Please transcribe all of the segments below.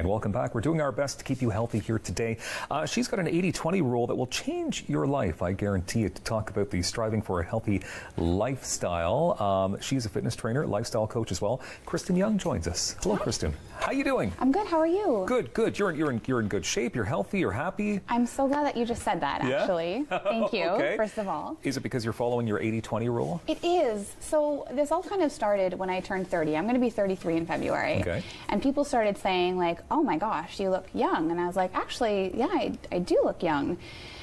And welcome back. We're doing our best to keep you healthy here today. She's got an 80-20 rule that will change your life, I guarantee it, to talk about the striving for a healthy lifestyle. She's a fitness trainer, lifestyle coach as well. Kristen Young joins us. Hello, Kristen. How you doing? I'm good. How are you? Good, good. You're in good shape. You're healthy. You're happy. I'm so glad that you just said that, actually. Yeah? Thank you, Okay. first of all. Is it because you're following your 80-20 rule? It is. So this all kind of started when I turned 30. I'm going to be 33 in February. Okay. And people started saying, like, oh my gosh, you look young. And I was like, actually, yeah, I do look young.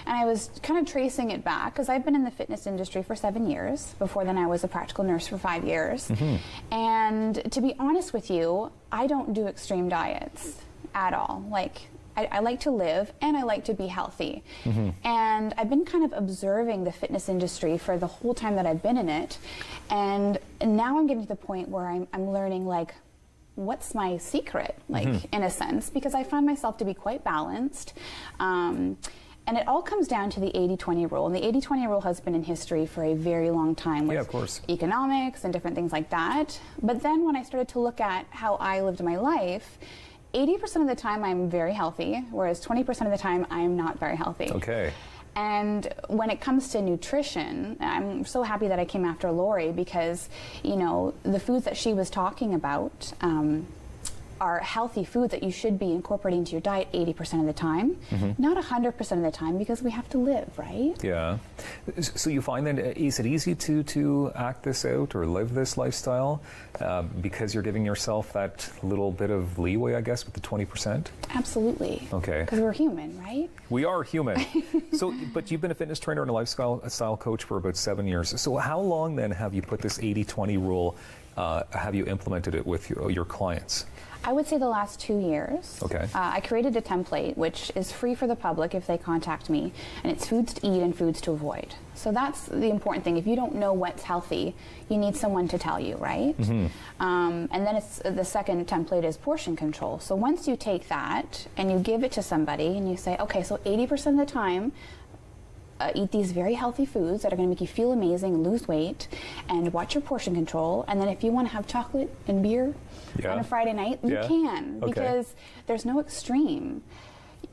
And I was kind of tracing it back because I've been in the fitness industry for 7 years. Before then, I was a practical nurse for 5 years. Mm-hmm. And to be honest with you, I don't do extreme diets at all. Like, I like to live and I like to be healthy. Mm-hmm. And I've been kind of observing the fitness industry for the whole time that I've been in it. And now I'm getting to the point where I'm learning, like, what's my secret, like, in a sense, because I find myself to be quite balanced. And it all comes down to the 80-20 rule. And the 80-20 rule has been in history for a very long time with of course. Economics and different things like that. But then when I started to look at how I lived my life, 80% of the time I'm very healthy, whereas 20% of the time I'm not very healthy. Okay. And when it comes to nutrition, I'm so happy that I came after Lori because, you know, the foods that she was talking about are healthy foods that you should be incorporating into your diet 80% of the time, not 100% of the time, because we have to live, right? Yeah. So you find that, is it easy to act this out or live this lifestyle because you're giving yourself that little bit of leeway, I guess, with the 20%? Absolutely. Okay. Because we're human, right? We are human. But you've been a fitness trainer and a lifestyle coach for about 7 years. So how long then have you put this 80-20 rule, have you implemented it with your clients? I would say the last 2 years. Okay. I created a template which is free for the public if they contact me, and it's foods to eat and foods to avoid. So that's the important thing. If you don't know what's healthy, you need someone to tell you, right? Mm-hmm. And then the second template is portion control. So once you take that and you give it to somebody and you say, okay, so 80% of the time, eat these very healthy foods that are going to make you feel amazing and lose weight, and watch your portion control. And then if you want to have chocolate and beer on a Friday night, you can, because there's no extreme.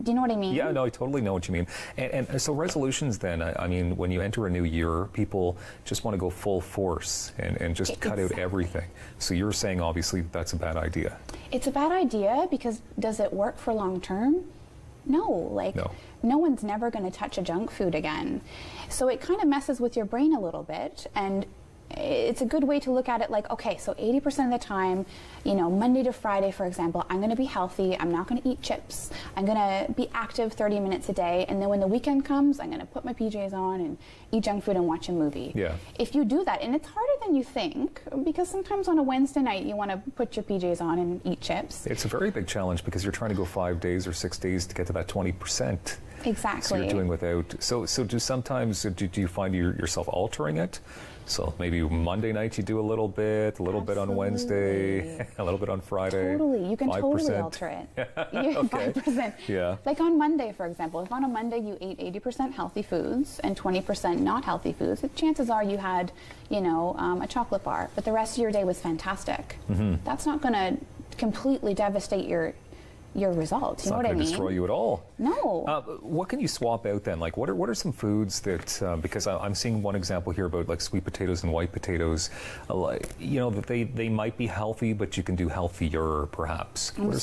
Do you know what I mean? Yeah, no, I totally know what you mean. And so resolutions then, I mean, when you enter a new year, people just want to go full force and just cut out everything. So you're saying, obviously, that's a bad idea. It's a bad idea because does it work for long term? No, like no one's never going to touch a junk food again. So it kind of messes with your brain a little bit, and it's a good way to look at it like, okay, so 80% of the time, you know, Monday to Friday, for example, I'm going to be healthy. I'm not going to eat chips. I'm going to be active 30 minutes a day. And then when the weekend comes, I'm going to put my PJs on and eat junk food and watch a movie. Yeah. If you do that, and it's harder than you think, because sometimes on a Wednesday night, you want to put your PJs on and eat chips. It's a very big challenge because you're trying to go 5 days or 6 days to get to that 20%. Exactly. So you're doing without. So do sometimes, do you find yourself altering it? So maybe Monday night you do a little bit on Wednesday, a little bit on Friday. Totally, you can 5%. Totally alter it. Okay. 5%. Yeah. Like on Monday, for example, if on a Monday you ate 80% healthy foods and 20% not healthy foods, the chances are you had, you know, a chocolate bar, but the rest of your day was fantastic. Mm-hmm. That's not going to completely devastate your results. You know what I mean? It's not going to destroy you at all. No. What can you swap out then? Like, what are some foods that, because I'm seeing one example here about like sweet potatoes and white potatoes, you know, that they might be healthy, but you can do healthier perhaps. I'm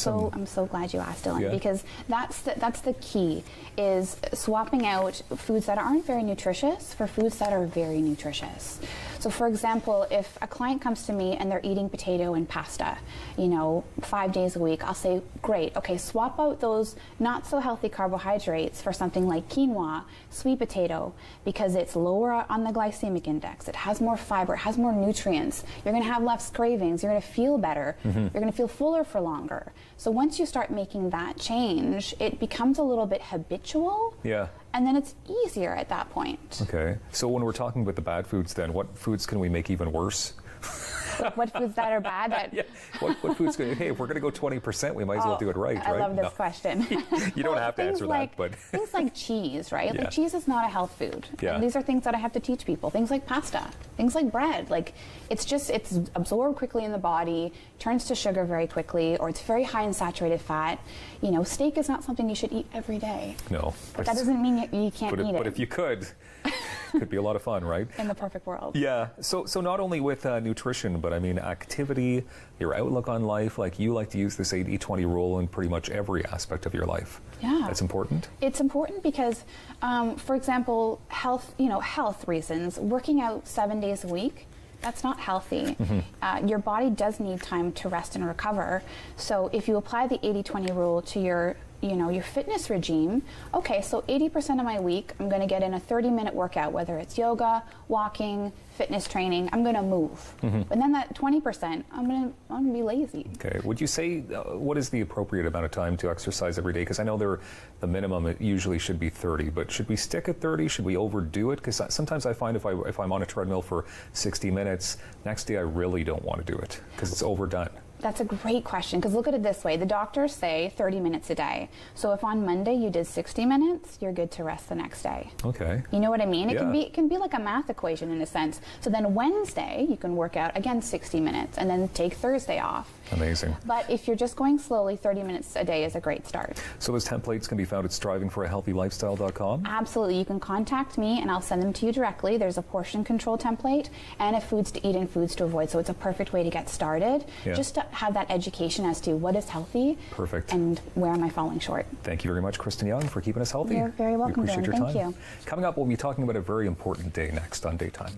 so glad you asked, Dylan, because that's the key, is swapping out foods that aren't very nutritious for foods that are very nutritious. So for example, if a client comes to me and they're eating potato and pasta, you know, 5 days a week, I'll say, great, okay, swap out those not so healthy carbohydrates for something like quinoa, sweet potato, because it's lower on the glycemic index, it has more fiber, it has more nutrients, you're going to have less cravings, you're going to feel better, you're going to feel fuller for longer. So once you start making that change, it becomes a little bit habitual. Yeah. And then it's easier at that point. Okay. So when we're talking about the bad foods then, what foods can we make even worse? what foods that are bad? That Yeah. What food's good? Hey, if we're going to go 20%, we might as well do it right, I right? love this No. question. You don't have to answer like, that, but things like cheese, right? Yeah. Like cheese is not a health food. Yeah. And these are things that I have to teach people. Things like pasta, things like bread. Like it's absorbed quickly in the body, turns to sugar very quickly, or it's very high in saturated fat. You know, steak is not something you should eat every day. no. But that doesn't mean you can't eat it. But if you could, could be a lot of fun, right? In the perfect world. Yeah. So not only with nutrition, but I mean activity, your outlook on life. Like you like to use this 80-20 rule in pretty much every aspect of your life. Yeah. That's important. It's important because, for example, health reasons, working out 7 days a week, that's not healthy. Your body does need time to rest and recover. So if you apply the 80-20 rule to your fitness regime, okay, so 80% of my week, I'm going to get in a 30-minute workout, whether it's yoga, walking, fitness training, I'm going to move. And then that 20%, I'm going to be lazy. Okay. Would you say what is the appropriate amount of time to exercise every day? Because I know the minimum it usually should be 30, but should we stick at 30? Should we overdo it? Because sometimes I find if I'm on a treadmill for 60 minutes, next day I really don't want to do it because it's overdone. That's a great question, because look at it this way. The doctors say 30 minutes a day. So if on Monday you did 60 minutes, you're good to rest the next day. Okay. You know what I mean? Yeah. It can be like a math equation in a sense. So then Wednesday you can work out again 60 minutes and then take Thursday off. Amazing. But if you're just going slowly, 30 minutes a day is a great start. So those templates can be found at strivingforahealthylifestyle.com? Absolutely. You can contact me and I'll send them to you directly. There's a portion control template and a foods to eat and foods to avoid. So it's a perfect way to get started. Yeah. Just to have that education as to what is healthy. Perfect. And where am I falling short. Thank you very much, Kristen Young, for keeping us healthy. You're very welcome, We appreciate Dylan. your Thank time. you. Coming up, we'll be talking about a very important day next on Daytime.